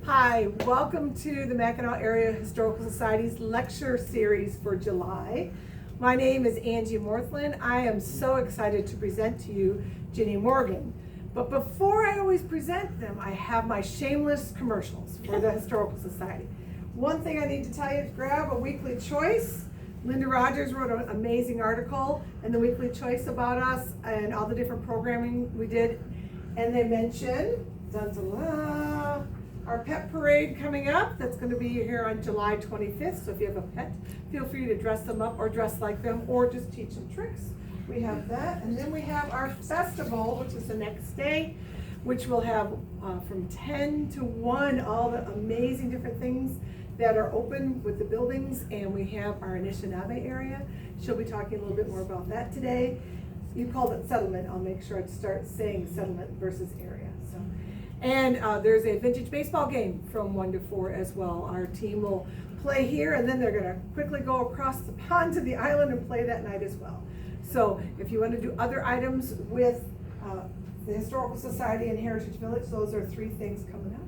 Hi, welcome to the Mackinaw Area Historical Society's lecture series for July. My name is Angie Morthland. I am so excited to present to you Ginny Morgan. But before I always present them, I have my shameless commercials for the Historical Society. One thing I need to tell you is grab a weekly choice. Linda Rogers wrote an amazing article in the weekly choice about us and all the different programming we did. And they mentioned our pet parade coming up. That's going to be here on July 25th. So if you have a pet, feel free to dress them up or dress like them or just teach them tricks. We have that. And then we have our festival, which is the next day, which will have from 10 to 1 all the amazing different things that are open with the buildings. And we have our Anishinaabe area. She'll be talking a little bit more about that today. You called it settlement. I'll make sure I start saying settlement versus area. So, and there's a vintage baseball game from 1 to 4 as well. Our team will play here, and then they're going to quickly go across the pond to the island and play that night as well. So if you want to do other items with the Historical Society and Heritage Village, those are 3 things coming up.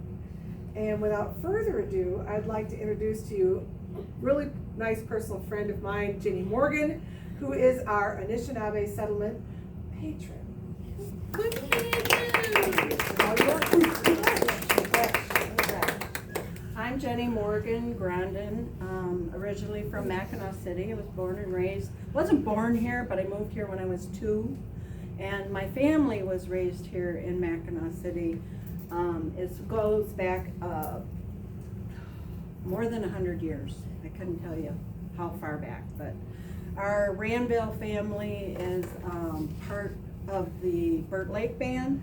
And without further ado, I'd like to introduce to you a really nice personal friend of mine, Ginny Morgan, who is our Anishinaabe settlement patron. I'm Jenny Morgan Grandin, originally from Mackinaw City. I was born and raised, wasn't born here, but I moved here when I was 2. And my family was raised here in Mackinaw City. It goes back more than 100 years. I couldn't tell you how far back, but our Ranville family is part of the Burt Lake Band.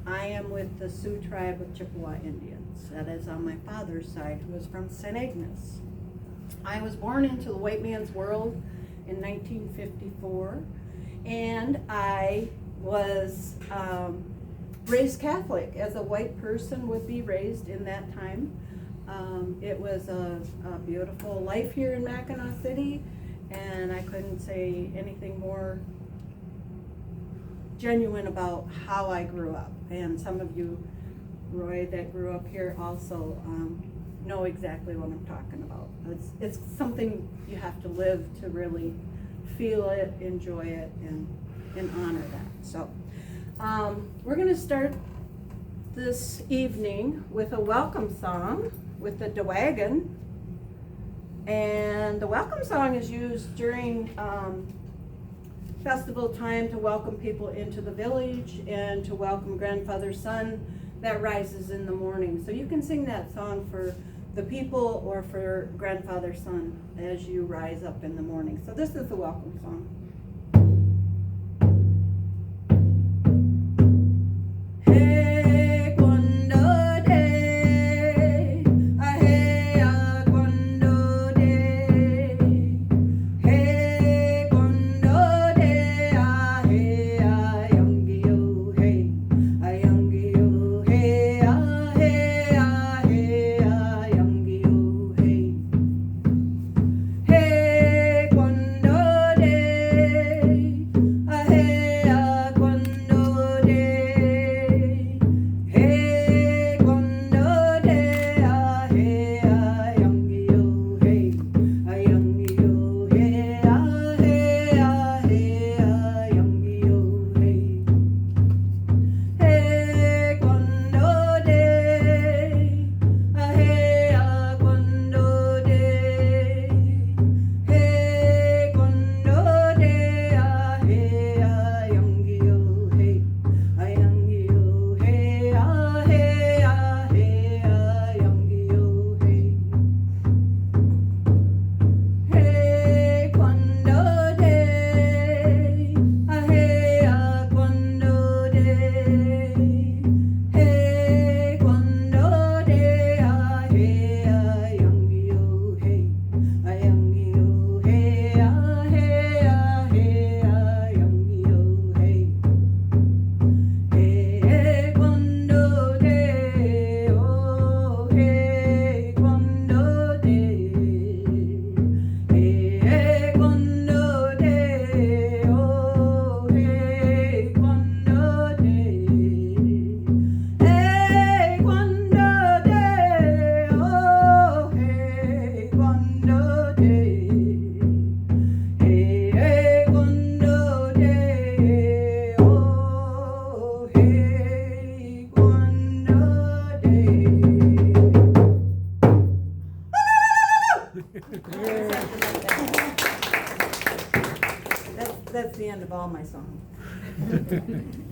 I am with the Sioux tribe of Chippewa Indians. That is on my father's side, who is from St. Agnes. I was born into the white man's world in 1954, and I was raised Catholic, as a white person would be raised in that time. It was a beautiful life here in Mackinaw City, and I couldn't say anything more genuine about how I grew up. And some of you, Roy, that grew up here also know exactly what I'm talking about. It's something you have to live to really feel it, enjoy it, and honor that. So we're going to start this evening with a welcome song with the Dawagan. And the welcome song is used during festival time to welcome people into the village and to welcome grandfather's son that rises in the morning. So you can sing that song for the people or for grandfather's son as you rise up in the morning. So this is the welcome song.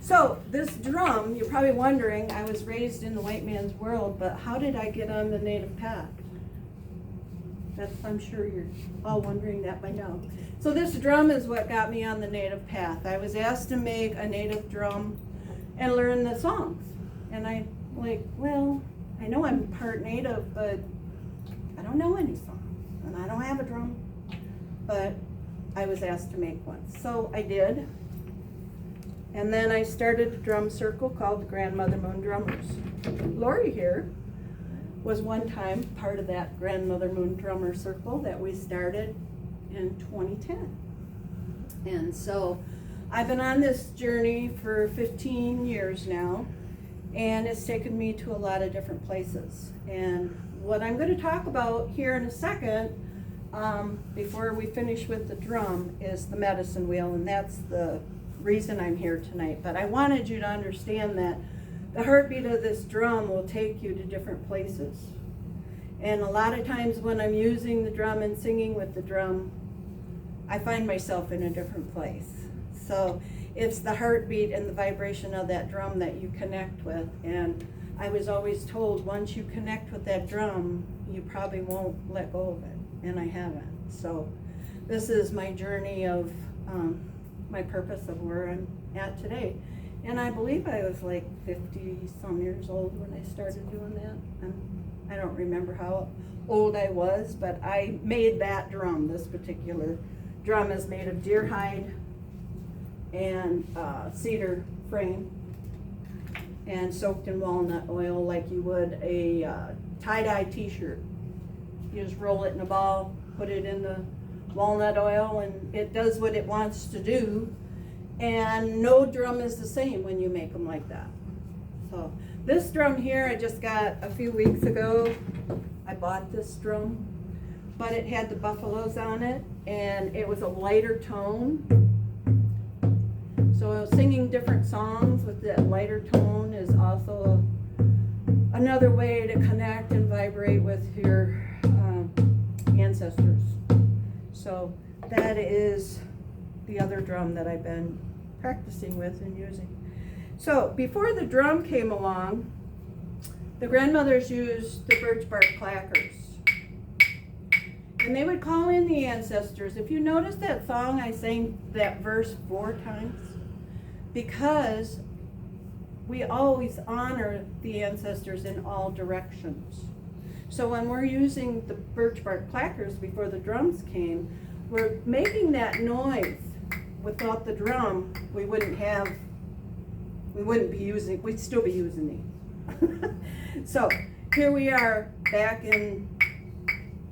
So this drum, you're probably wondering, I was raised in the white man's world, but how did I get on the native path? I'm sure you're all wondering that by now. So this drum is what got me on the native path. I was asked to make a native drum and learn the songs. And I well, I know I'm part native, but I don't know any songs. And I don't have a drum, but I was asked to make one. So I did. And then I started a drum circle called the Grandmother Moon Drummers. Lori here was one time part of that Grandmother Moon Drummer Circle that we started in 2010. And so I've been on this journey for 15 years now, and it's taken me to a lot of different places. And what I'm going to talk about here in a second, before we finish with the drum, is the medicine wheel, and that's the reason I'm here tonight. But I wanted you to understand that the heartbeat of this drum will take you to different places. And a lot of times when I'm using the drum and singing with the drum, I find myself in a different place. So it's the heartbeat and the vibration of that drum that you connect with. And I was always told, once you connect with that drum, you probably won't let go of it. And I haven't. So this is my journey of my purpose of where I'm at today. And I believe I was like 50 some years old when I started doing that. And I don't remember how old I was, but I made that drum. This particular drum is made of deer hide and cedar frame and soaked in walnut oil like you would a tie-dye t-shirt. You just roll it in a ball, put it in the walnut oil, and it does what it wants to do. And no drum is the same when you make them like that. So this drum here I just got a few weeks ago. I bought this drum, but it had the buffaloes on it, and it was a lighter tone. So singing different songs with that lighter tone is also another way to connect and vibrate with your ancestors. So that is the other drum that I've been practicing with and using. So before the drum came along, the grandmothers used the birch bark clackers. And they would call in the ancestors. If you notice that song, I sang that verse 4 times, because we always honor the ancestors in all directions. So when we're using the birch bark clackers before the drums came, we're making that noise. Without the drum, we'd still be using these. So here we are back in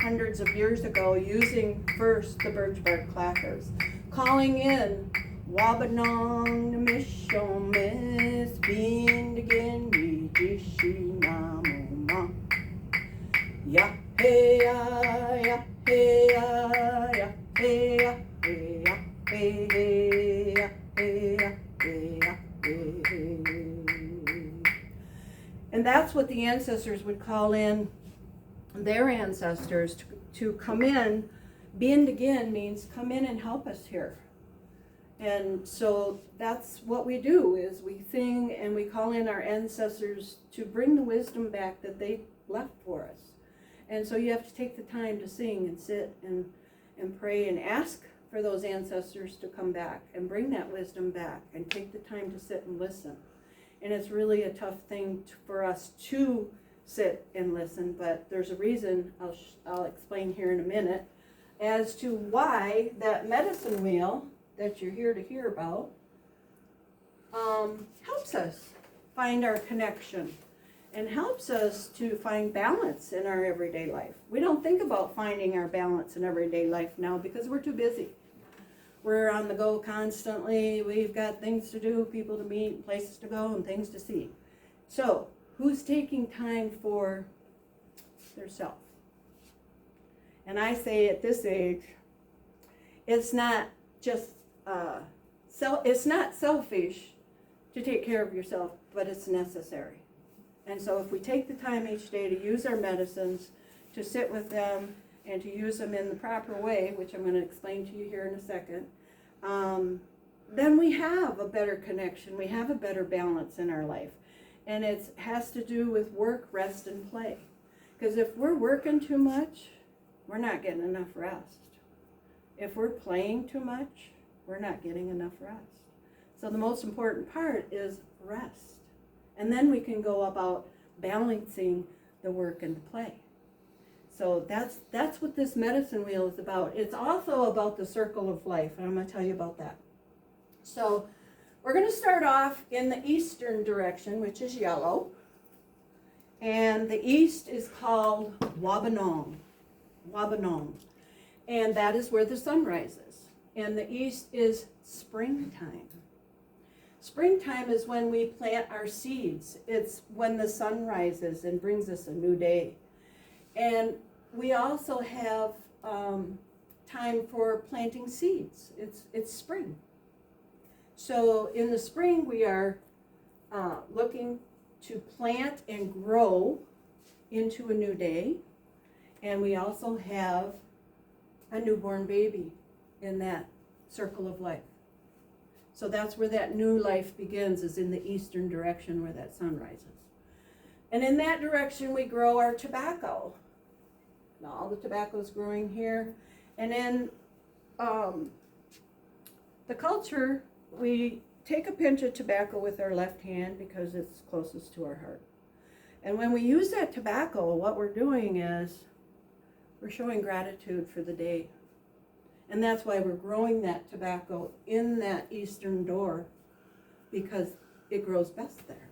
hundreds of years ago using first the birch bark clackers, calling in Wabanong Mishomis Bindigin Jishinamoma Ya hey ya hey ya hey ya hey ya hey hey hey hey hey. And that's what the ancestors would call in their ancestors to come in. Bindigin means come in and help us here. And so that's what we do, is we sing and we call in our ancestors to bring the wisdom back that they left for us. And so you have to take the time to sing and sit and pray and ask for those ancestors to come back and bring that wisdom back, and take the time to sit and listen. And it's really a tough thing for us to sit and listen, but there's a reason I'll explain here in a minute as to why that medicine wheel that you're here to hear about helps us find our connection and helps us to find balance in our everyday life. We don't think about finding our balance in everyday life now because we're too busy. We're on the go constantly. We've got things to do, people to meet, places to go, and things to see. So who's taking time for their self? And I say at this age, it's not just it's not selfish to take care of yourself, but it's necessary. And so if we take the time each day to use our medicines, to sit with them, and to use them in the proper way, which I'm going to explain to you here in a second, then we have a better connection. We have a better balance in our life. And it has to do with work, rest, and play. Because if we're working too much, we're not getting enough rest. If we're playing too much, we're not getting enough rest. So the most important part is rest. And then we can go about balancing the work and the play. So that's what this medicine wheel is about. It's also about the circle of life, and I'm going to tell you about that. So we're going to start off in the eastern direction, which is yellow. And the east is called Wabanong. Wabanong. And that is where the sun rises. And the east is springtime. Springtime is when we plant our seeds. It's when the sun rises and brings us a new day. And we also have time for planting seeds. It's spring. So in the spring we are looking to plant and grow into a new day. And we also have a newborn baby in that circle of life. So that's where that new life begins, is in the eastern direction where that sun rises. And in that direction we grow our tobacco. Now all the tobacco is growing here. And in the culture, we take a pinch of tobacco with our left hand because it's closest to our heart. And when we use that tobacco, what we're doing is we're showing gratitude for the day. And that's why we're growing that tobacco in that eastern door, because it grows best there.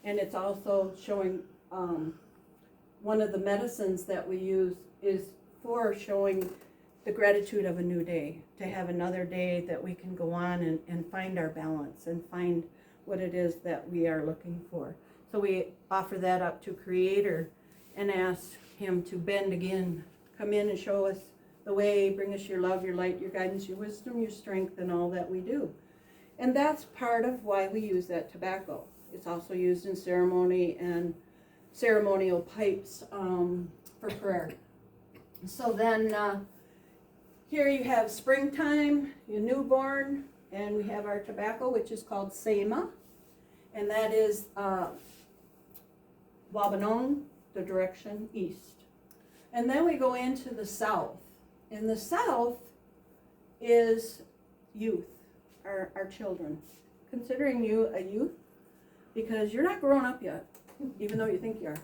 And it's also showing, one of the medicines that we use is for showing the gratitude of a new day, to have another day that we can go on and find our balance and find what it is that we are looking for. So we offer that up to Creator and ask Him to bend again, come in and show us the way, bring us your love, your light, your guidance, your wisdom, your strength, and all that we do. And that's part of why we use that tobacco. It's also used in ceremony and ceremonial pipes for prayer. So then here you have springtime, your newborn, and we have our tobacco, which is called Sema, and that is Wabanong, the direction east. And then we go into the south. And the south is youth, our children. Considering you a youth, because you're not grown up yet, even though you think you are.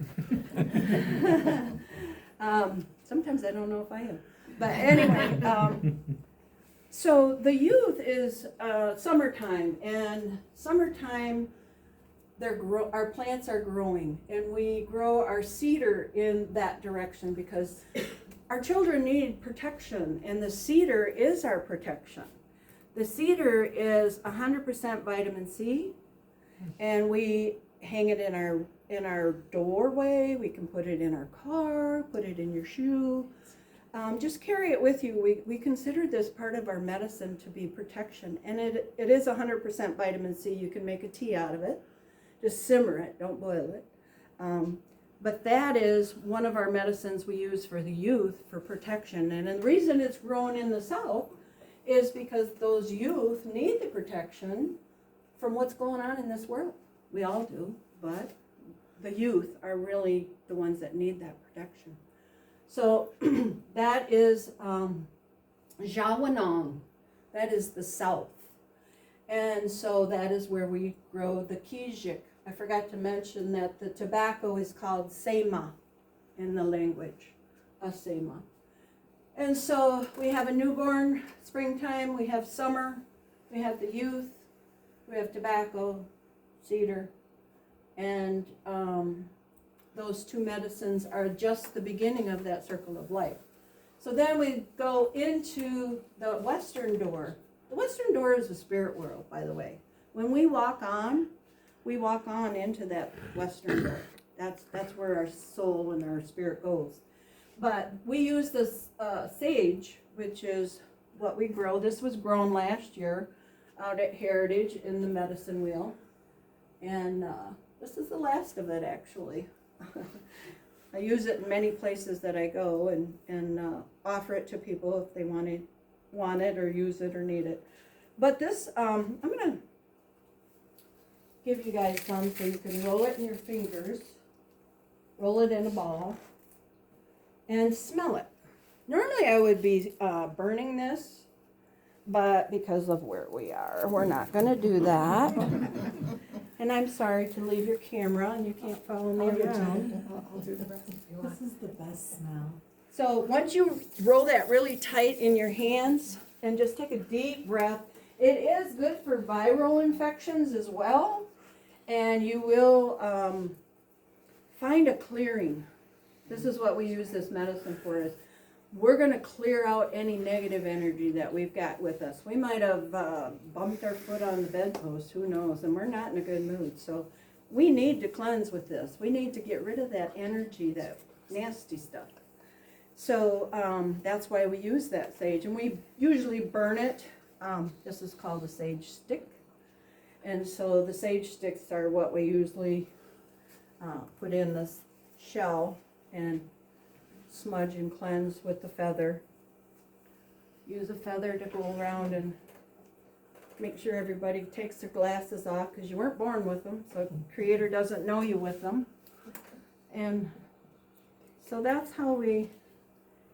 Sometimes I don't know if I am. But anyway, so the youth is summertime, and summertime, our plants are growing, and we grow our cedar in that direction because our children need protection, and the cedar is our protection. The cedar is 100% vitamin C, and we hang it in our doorway. We can put it in our car, put it in your shoe. Just carry it with you. We consider this part of our medicine to be protection, and it is 100% vitamin C. You can make a tea out of it. Just simmer it, don't boil it. But that is one of our medicines we use for the youth for protection. And the reason it's grown in the south is because those youth need the protection from what's going on in this world. We all do, but the youth are really the ones that need that protection. So that is Jawanong. That is the south. And so that is where we grow the kijik. I forgot to mention that the tobacco is called Sema in the language, Sema. And so we have a newborn, springtime, we have summer, we have the youth, we have tobacco, cedar, and those two medicines are just the beginning of that circle of life. So then we go into the western door. The western door is the spirit world, by the way. When we walk on into that western door. That's where our soul and our spirit goes. But we use this sage, which is what we grow. This was grown last year out at Heritage in the medicine wheel. And this is the last of it, actually. I use it in many places that I go and offer it to people if they want it or use it or need it. But this, I'm gonna give you guys some so you can roll it in your fingers, roll it in a ball, and smell it. Normally I would be burning this, but because of where we are, we're not gonna do that. And I'm sorry to leave your camera and you can't follow me around. I'll do the rest if you want. This is the best smell. So once you roll that really tight in your hands and just take a deep breath, it is good for viral infections as well. And you will find a clearing. This is what we use this medicine for, is we're gonna clear out any negative energy that we've got with us. We might have bumped our foot on the bedpost, who knows, and we're not in a good mood. So we need to cleanse with this. We need to get rid of that energy, that nasty stuff. So that's why we use that sage, and we usually burn it. This is called a sage stick. And so the sage sticks are what we usually put in this shell and smudge and cleanse with the feather. Use a feather to go around and make sure everybody takes their glasses off, because you weren't born with them, so the Creator doesn't know you with them. And so that's how we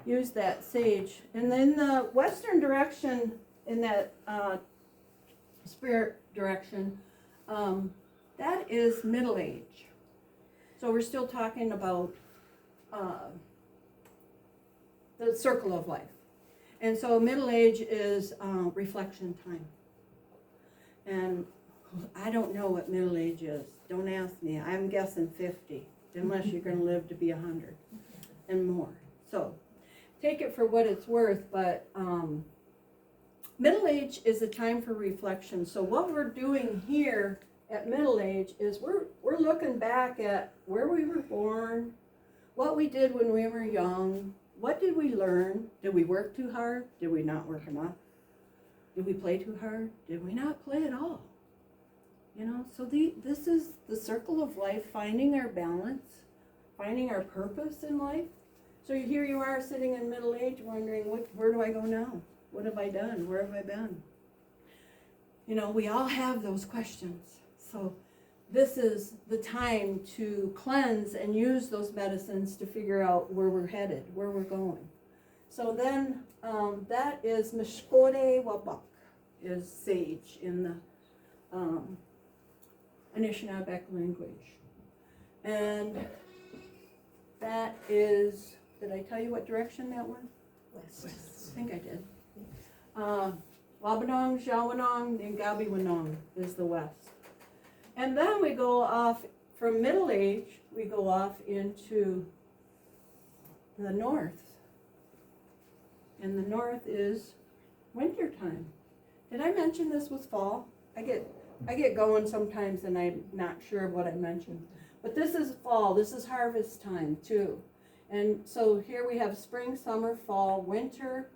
use that sage. And then the western direction, in that spirit direction, that is middle age. So we're still talking about the circle of life. And so middle age is reflection time. And I don't know what middle age is. Don't ask me. I'm guessing 50, unless you're going to live to be 100 and more. So take it for what it's worth, but middle age is a time for reflection. So what we're doing here at middle age is we're looking back at where we were born, what we did when we were young, what did we learn? Did we work too hard? Did we not work enough? Did we play too hard? Did we not play at all? You know, so this is the circle of life, finding our balance, finding our purpose in life. So here you are sitting in middle age wondering, where do I go now? What have I done? Where have I been? You know, we all have those questions. So this is the time to cleanse and use those medicines to figure out where we're headed, where we're going. So then that is Mishkore Wabak, is sage in the Anishinaabe language. And that is, did I tell you what direction that went? West. I think I did. Wabanong, Shawanong, and Gabiwanong is the west. And then we go off, from middle age, we go off into the north. And the north is winter time. Did I mention this was fall? I get going sometimes and I'm not sure of what I mentioned. But this is fall, this is harvest time too. And so here we have spring, summer, fall, winter.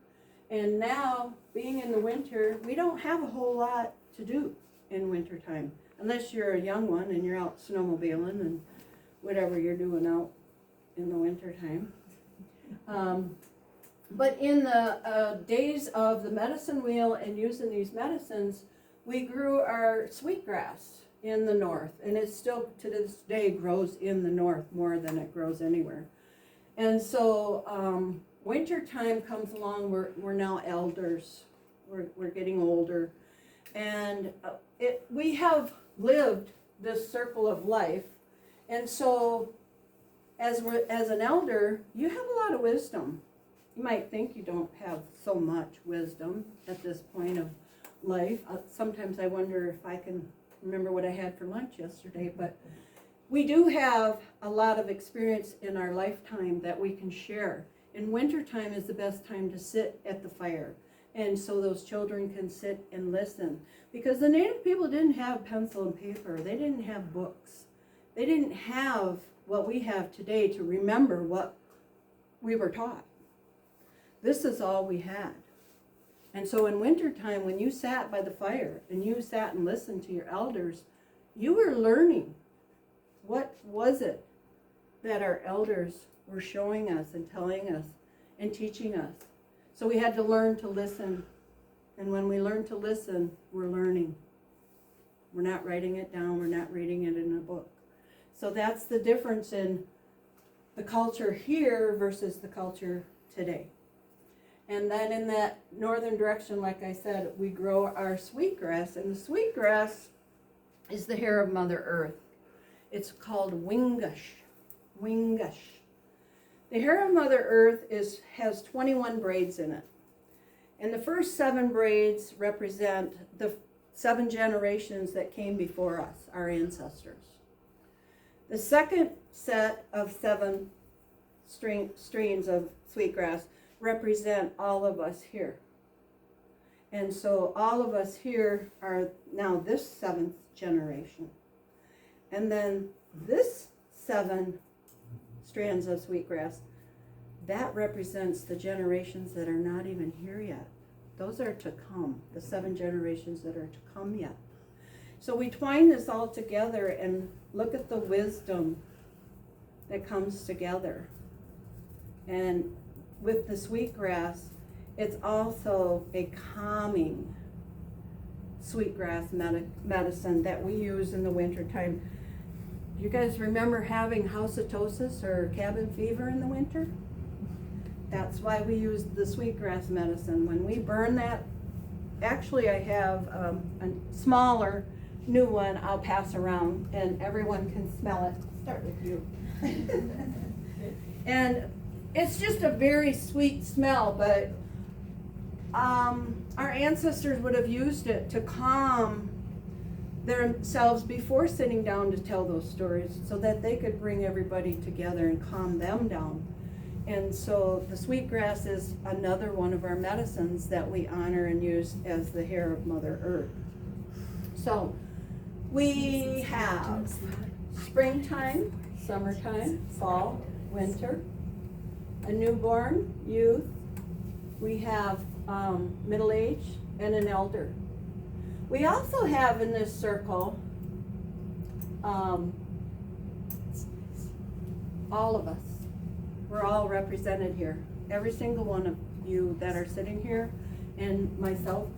And now, being in the winter, we don't have a whole lot to do in winter time. Unless you're a young one and you're out snowmobiling and whatever you're doing out in the winter time. But in the days of the medicine wheel and using these medicines, we grew our sweetgrass in the north. And it still, to this day, grows in the north more than it grows anywhere. And so winter time comes along, we're now elders. We're getting older. And we have lived this circle of life, and so as an elder, you have a lot of wisdom. You might think you don't have so much wisdom at this point of life. Sometimes I wonder if I can remember what I had for lunch yesterday, but we do have a lot of experience in our lifetime that we can share. And wintertime is the best time to sit at the fire. And so those children can sit and listen. Because the Native people didn't have pencil and paper. They didn't have books. They didn't have what we have today to remember what we were taught. This is all we had. And so in wintertime, when you sat by the fire and you sat and listened to your elders, you were learning. What was it that our elders were showing us and telling us and teaching us? So we had to learn to listen And when we learn to listen, we're learning. We're not writing it down, we're not reading it in a book. So that's the difference in the culture here versus the culture today. And then in that northern direction, like I said, we grow our sweetgrass, and the sweetgrass is the hair of Mother Earth. It's called wingush. Wingush. The hair of Mother Earth has 21 braids in it. And the first 7 braids represent the 7 generations that came before us, our ancestors. The second set of 7 streams of sweetgrass represent all of us here. And so all of us here are now this 7th generation. And then this 7 strands of sweetgrass, that represents the generations that are not even here yet. Those are to come, the 7 generations that are to come yet. So we twine this all together and look at the wisdom that comes together. And with the sweetgrass, it's also a calming sweetgrass medicine that we use in the wintertime. You guys remember having housetosis or cabin fever in the winter? That's why we use the sweetgrass medicine. When we burn that, actually I have a smaller new one I'll pass around and everyone can smell it. I'll start with you. And it's just a very sweet smell, but our ancestors would have used it to calm themselves before sitting down to tell those stories so that they could bring everybody together and calm them down. And so the sweetgrass is another one of our medicines that we honor and use as the hair of Mother Earth. So we have springtime, summertime, fall, winter, a newborn, youth. We have middle age and an elder. We also have in this circle all of us. We're all represented here. Every single one of you that are sitting here and myself.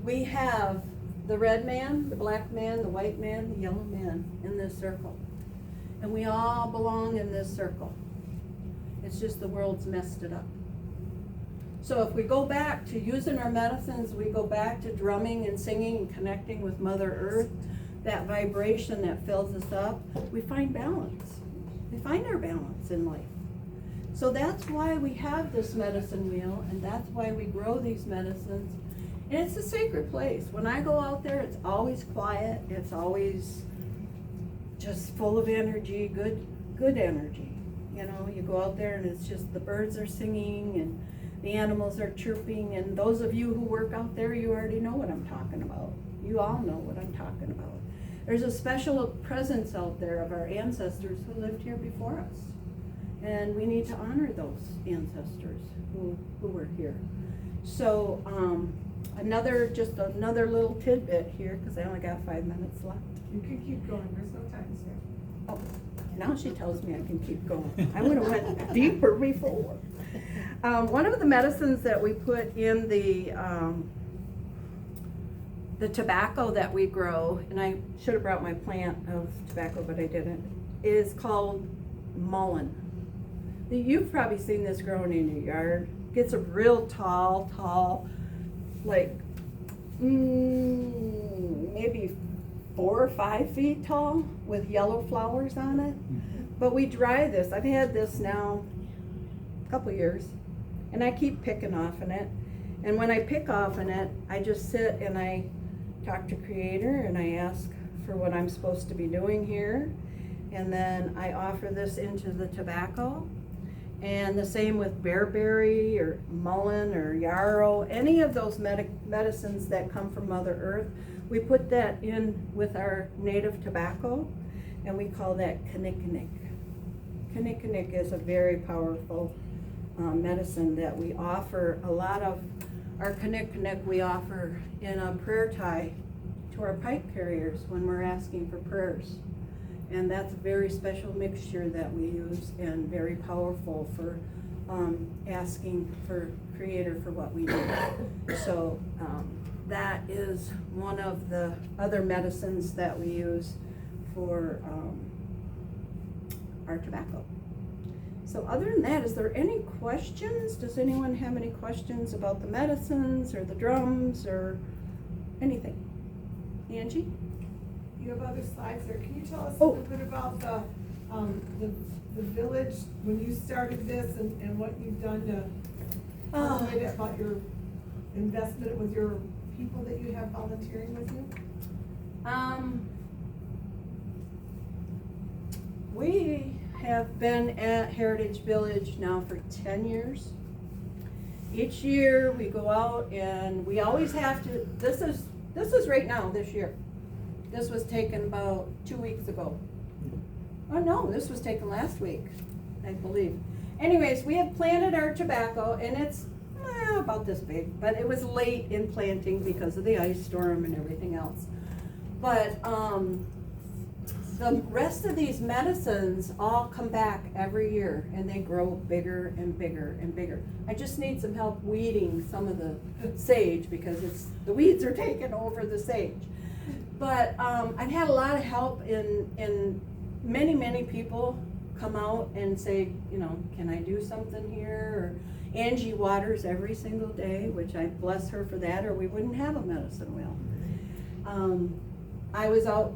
We have the red man, the black man, the white man, the yellow man in this circle. And we all belong in this circle. It's just the world's messed it up. So if we go back to using our medicines, we go back to drumming and singing and connecting with Mother Earth, that vibration that fills us up, we find balance. We find our balance in life. So that's why we have this medicine wheel, and that's why we grow these medicines. And it's a sacred place. When I go out there, it's always quiet. It's always just full of energy, good energy. You know, you go out there and it's just the birds are singing and the animals are chirping. And those of you who work out there, you already know what I'm talking about. You all know what I'm talking about. There's a special presence out there of our ancestors who lived here before us. And we need to honor those ancestors who were here. So another little tidbit here, because I only got 5 minutes left. You can keep going, there's no time, Sarah. Oh, now she tells me I can keep going. I would have went deeper before. One of the medicines that we put in the tobacco that we grow, and I should have brought my plant of tobacco, but I didn't, is called mullein. You've probably seen this growing in your yard. Gets a real tall, like maybe 4 or 5 feet tall with yellow flowers on it. But we dry this. I've had this now a couple years, and I keep picking off in it. And when I pick off in it, I just sit and I talk to Creator and I ask for what I'm supposed to be doing here. And then I offer this into the tobacco. And the same with bearberry or mullein or yarrow, any of those medicines that come from Mother Earth, we put that in with our native tobacco, and we call that kinnikinnick. Kinnikinnick is a very powerful medicine that we offer. A lot of our kinnikinnick we offer in a prayer tie to our pipe carriers when we're asking for prayers. And that's a very special mixture that we use and very powerful for asking for Creator for what we need. So that is one of the other medicines that we use for our tobacco. So other than that, is there any questions? Does anyone have any questions about the medicines or the drums or anything? Angie? You have other slides there. Can you tell us a Oh. little bit about the village, when you started this and what you've done to, tell me about your investment with your people that you have volunteering with you? We have been at Heritage Village now for 10 years. Each year we go out and we always have to, this is right now, this year. This was taken about 2 weeks ago. Oh no, this was taken last week, I believe. Anyways, we have planted our tobacco and it's about this big, but it was late in planting because of the ice storm and everything else. But the rest of these medicines all come back every year and they grow bigger and bigger and bigger. I just need some help weeding some of the sage because the weeds are taking over the sage. But I've had a lot of help in many people come out and say, you know, can I do something here? Or Angie waters every single day, which I bless her for that, or we wouldn't have a medicine wheel. I was out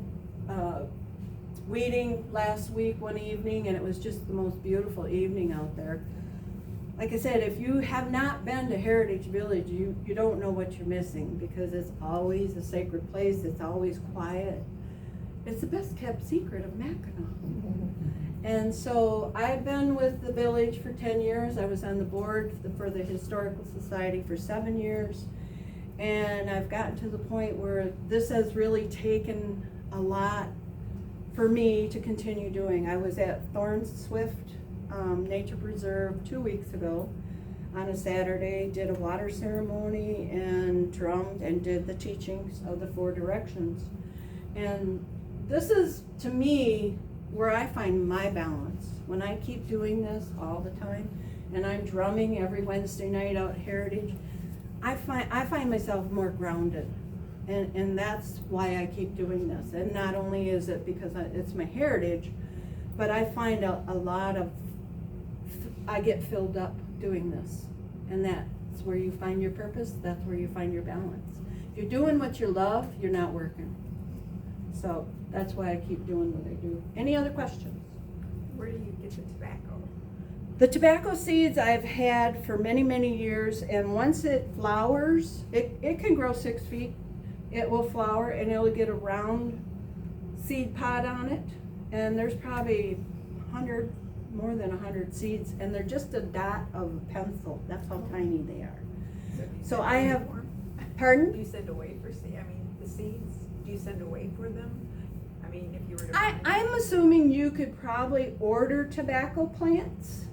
weeding last week one evening and it was just the most beautiful evening out there. Like I said, if you have not been to Heritage Village, you don't know what you're missing because it's always a sacred place, it's always quiet. It's the best kept secret of Mackinaw. And so I've been with the village for 10 years. I was on the board for the Historical Society for 7 years. And I've gotten to the point where this has really taken a lot for me to continue doing. I was at Thorns Swift Nature Preserve 2 weeks ago on a Saturday, did a water ceremony and drummed and did the teachings of the 4 directions. And this is, to me, where I find my balance. When I keep doing this all the time, and I'm drumming every Wednesday night out at Heritage, I find myself more grounded. And that's why I keep doing this. And not only is it because it's my heritage, but I find a lot of, I get filled up doing this. And that's where you find your purpose, that's where you find your balance. If you're doing what you love, you're not working. So that's why I keep doing what I do. Any other questions? Where do you get the tobacco? The tobacco seeds I've had for many years, and once it flowers, it can grow 6 feet. It will flower and it'll get a round seed pod on it. And there's probably more than 100 seeds, and they're just a dot of a pencil. That's how tiny they are. So I have, pardon? Do you send away for the seeds? Do you send away for them? I mean, if you were to. I'm assuming you could probably order tobacco plants,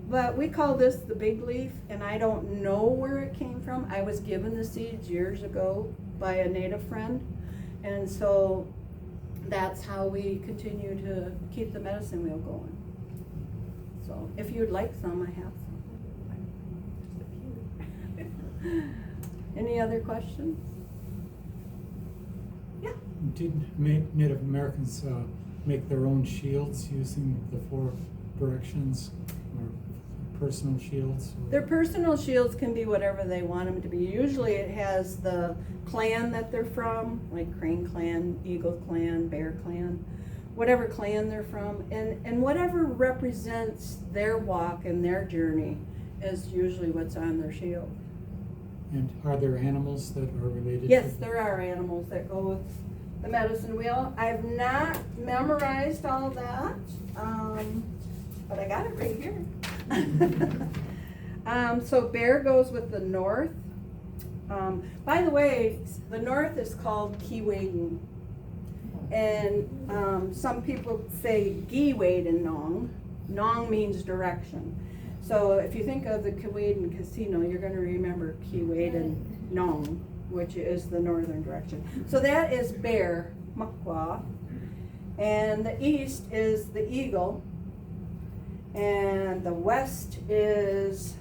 but we call this the big leaf, and I don't know where it came from. I was given the seeds years ago by a native friend, and so that's how we continue to keep the medicine wheel going. So if you'd like some, I have some. Any other questions? Yeah. Did Native Americans make their own shields using the 4 directions or personal shields? Their personal shields can be whatever they want them to be. Usually it has the clan that they're from, like Crane Clan, Eagle Clan, Bear Clan, whatever clan they're from, and whatever represents their walk and their journey is usually what's on their shield. And are there animals that are related? Yes, there are animals that go with the medicine wheel. I've not memorized all that, but I got it right here. So bear goes with the north. By the way, the north is called Keewaydin. And some people say Geewaydin Nong. Nong means direction. So if you think of the Keewaydin Casino, you're going to remember Keewaydin Nong, which is the northern direction. So that is bear, Makwa. And the east is the eagle. And the west is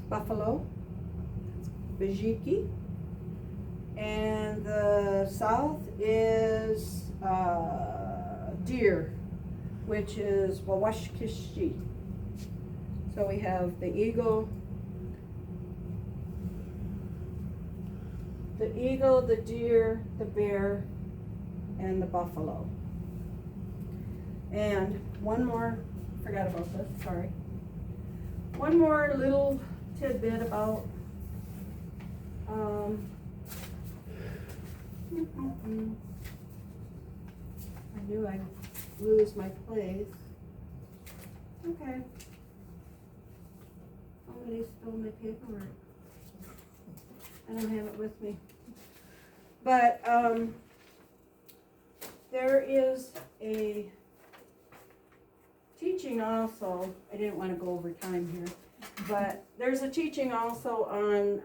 buffalo, Bajiki. And the south is deer, which is Wawashkishi. So we have the eagle, the deer, the bear, and the buffalo. And one more, forgot about this, sorry. One more little tidbit about I knew I'd lose my place. Okay. Somebody stole my paperwork. I don't have it with me. But there is a teaching also, I didn't want to go over time here, but there's a teaching also on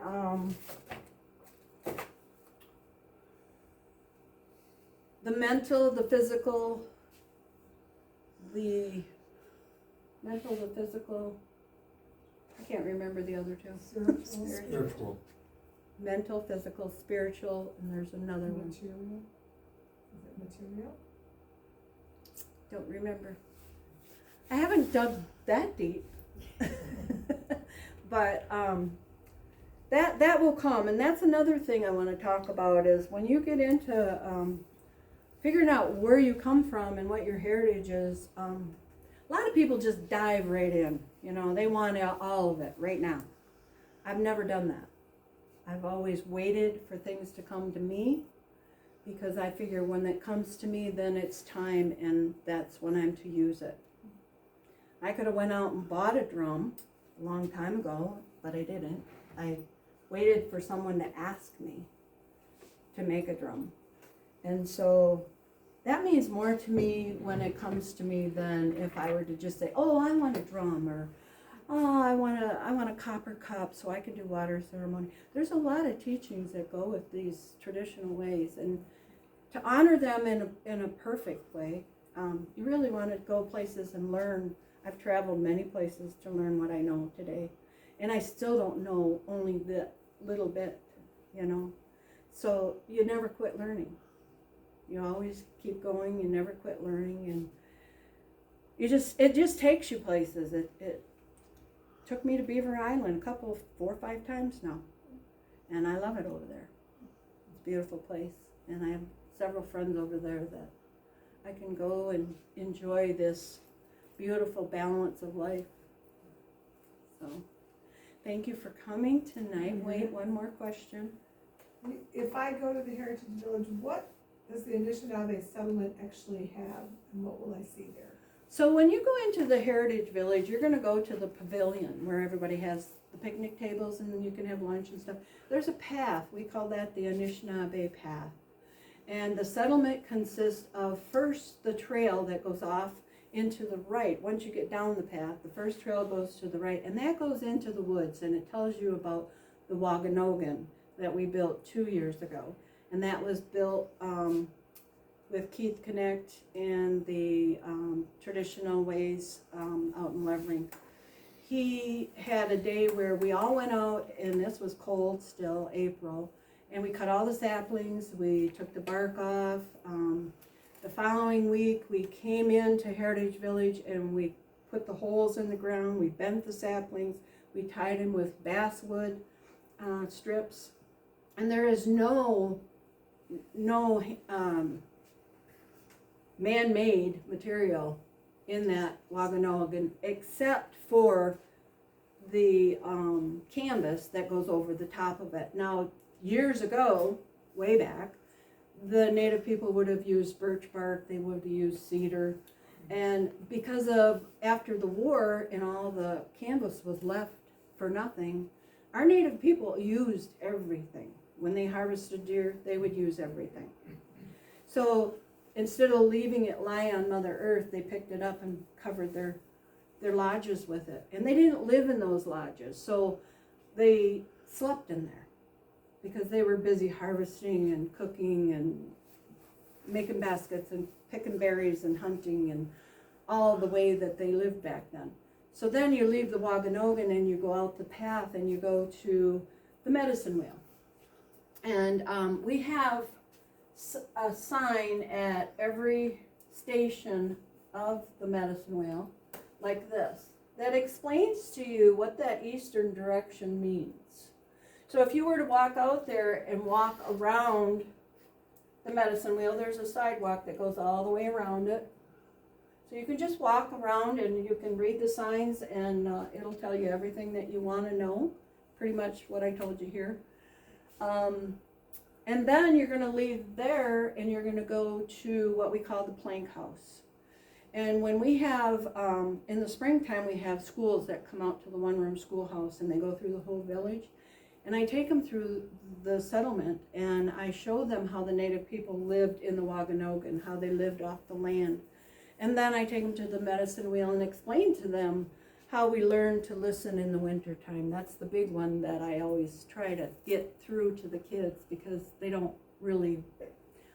the mental, the physical, the physical, I can't remember the other two. Spiritual. Mental, physical, spiritual, and there's another one. Material? Is it material? Don't remember. I haven't dug that deep. But that will come, and that's another thing I want to talk about is when you get into figuring out where you come from and what your heritage is. A lot of people just dive right in. You know, they want all of it right now. I've never done that. I've always waited for things to come to me because I figure when it comes to me, then it's time and that's when I'm to use it. I could have went out and bought a drum a long time ago, but I didn't. I waited for someone to ask me to make a drum. And so that means more to me when it comes to me than if I were to just say, oh, I want a drum, or oh, I want a copper cup so I can do water ceremony. There's a lot of teachings that go with these traditional ways, and to honor them in a perfect way, you really want to go places and learn. I've traveled many places to learn what I know today, and I still don't know only the little bit, you know. So you never quit learning. You always keep going. You never quit learning, and it just takes you places. It took me to Beaver Island 4 or 5 times now, and I love it over there. It's a beautiful place, and I have several friends over there that I can go and enjoy this beautiful balance of life. So, thank you for coming tonight. Wait, one more question. If I go to the Heritage Village, what does the Anishinaabe settlement actually have, and what will I see there? So when you go into the Heritage Village, you're going to go to the pavilion where everybody has the picnic tables and you can have lunch and stuff. There's a path. We call that the Anishinaabe path. And the settlement consists of first the trail that goes off into the right. Once you get down the path, the first trail goes to the right, and that goes into the woods, and it tells you about the Wagganogan that we built 2 years ago. And that was built with Keith Connect and the traditional ways out in Levering. He had a day where we all went out, and this was cold still, April, and we cut all the saplings, we took the bark off. The following week, we came into Heritage Village and we put the holes in the ground, we bent the saplings, we tied them with basswood strips, and there is no man-made material in that Wagganogan except for the canvas that goes over the top of it. Now, years ago, way back, the Native people would have used birch bark, they would have used cedar, and because of after the war and all the canvas was left for nothing, our Native people used everything. When they harvested deer, they would use everything. So instead of leaving it lie on Mother Earth, they picked it up and covered their lodges with it. And they didn't live in those lodges, so they slept in there because they were busy harvesting and cooking and making baskets and picking berries and hunting and all the way that they lived back then. So then you leave the Wagonogan and you go out the path and you go to the medicine wheel. And we have a sign at every station of the medicine wheel, like this, that explains to you what that eastern direction means. So if you were to walk out there and walk around the medicine wheel, there's a sidewalk that goes all the way around it. So you can just walk around and you can read the signs and it'll tell you everything that you want to know, pretty much what I told you here. And then you're going to leave there and you're going to go to what we call the plank house. And when we have, in the springtime, we have schools that come out to the one-room schoolhouse and they go through the whole village. And I take them through the settlement and I show them how the native people lived in the Wagonogan, how they lived off the land. And then I take them to the medicine wheel and explain to them how we learn to listen in the wintertime. That's the big one that I always try to get through to the kids because they don't really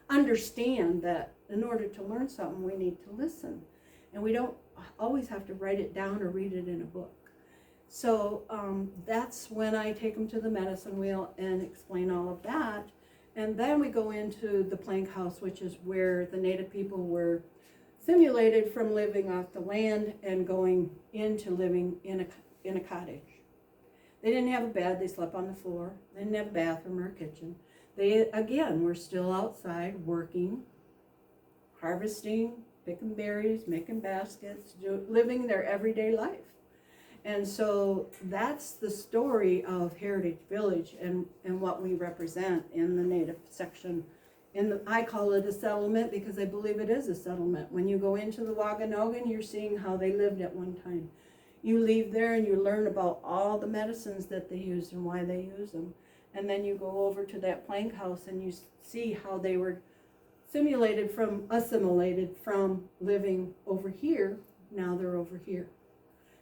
understand that in order to learn something, we need to listen. And we don't always have to write it down or read it in a book. So that's when I take them to the medicine wheel and explain all of that. And then we go into the plank house, which is where the native people were simulated from living off the land and going into living in a cottage. They didn't have a bed, they slept on the floor. They didn't have a bathroom or a kitchen. They, again, were still outside working, harvesting, picking berries, making baskets, living their everyday life. And so that's the story of Heritage Village and what we represent in the Native section. I call it a settlement because I believe it is a settlement. When you go into the Wagonogan, you're seeing how they lived at one time. You leave there and you learn about all the medicines that they used and why they use them. And then you go over to that plank house and you see how they were assimilated from living over here. Now they're over here.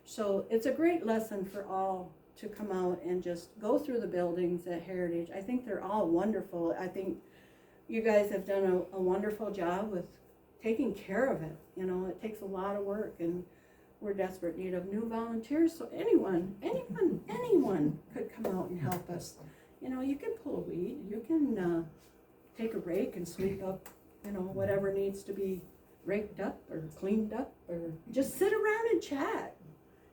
So it's a great lesson for all to come out and just go through the buildings at Heritage. I think they're all wonderful. I think you guys have done a wonderful job with taking care of it. You know, it takes a lot of work and we're desperate need of new volunteers. So anyone could come out and help us. You know, you can pull a weed, you can take a rake and sweep up, you know, whatever needs to be raked up or cleaned up, or just sit around and chat.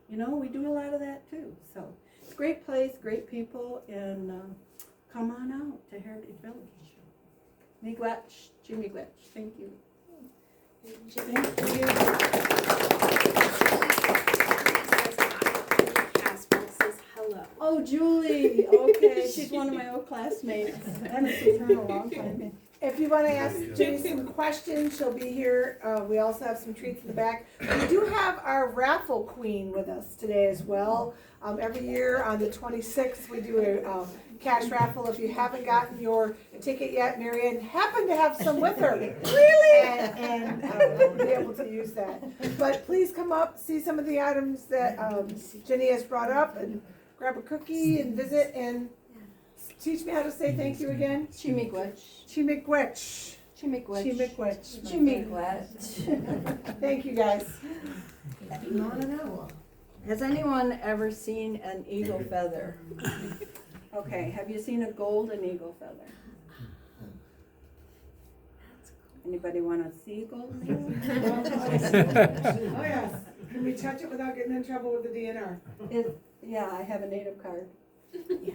You know, we do a lot of that too. So it's a great place, great people, and come on out to Heritage Village. Miigwech, Chimiigwech. Thank you. Thank Hello. Oh, Julie. Okay, she's one of my old classmates. I haven't seen her in a long time. If you want to ask Judy some questions, she'll be here. We also have some treats in the back. We do have our raffle queen with us today as well. Every year on the 26th, we do a cash raffle. If you haven't gotten your ticket yet, Marianne happened to have some with her. Really? And we'll be able to use that. But please come up, see some of the items that Jenny has brought up, and grab a cookie and visit and teach me how to say thank you again. Chimiigwech. Chimiigwech. Chimiigwech. Chimiigwech. Chimiigwech. Thank you, guys. Has anyone ever seen an eagle feather? Okay, have you seen a golden eagle feather? Anybody want to see a golden eagle? Oh, yes. Can we touch it without getting in trouble with the DNR? Yeah, I have a native card. Yeah.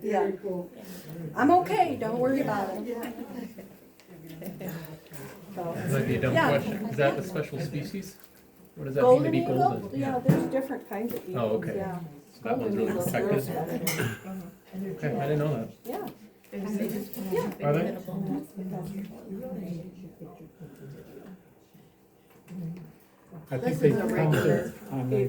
Very cool. I'm okay, don't worry about it. That might be a dumb Yeah. question. Is that a special species? What does that Golden mean to be eagle? golden? Yeah, there's different kinds of eagles. Oh, okay. Yeah. So that one's really Golden protected. eagles. Okay, I didn't know that. Yeah. Are they? I This think they is a count regular it on the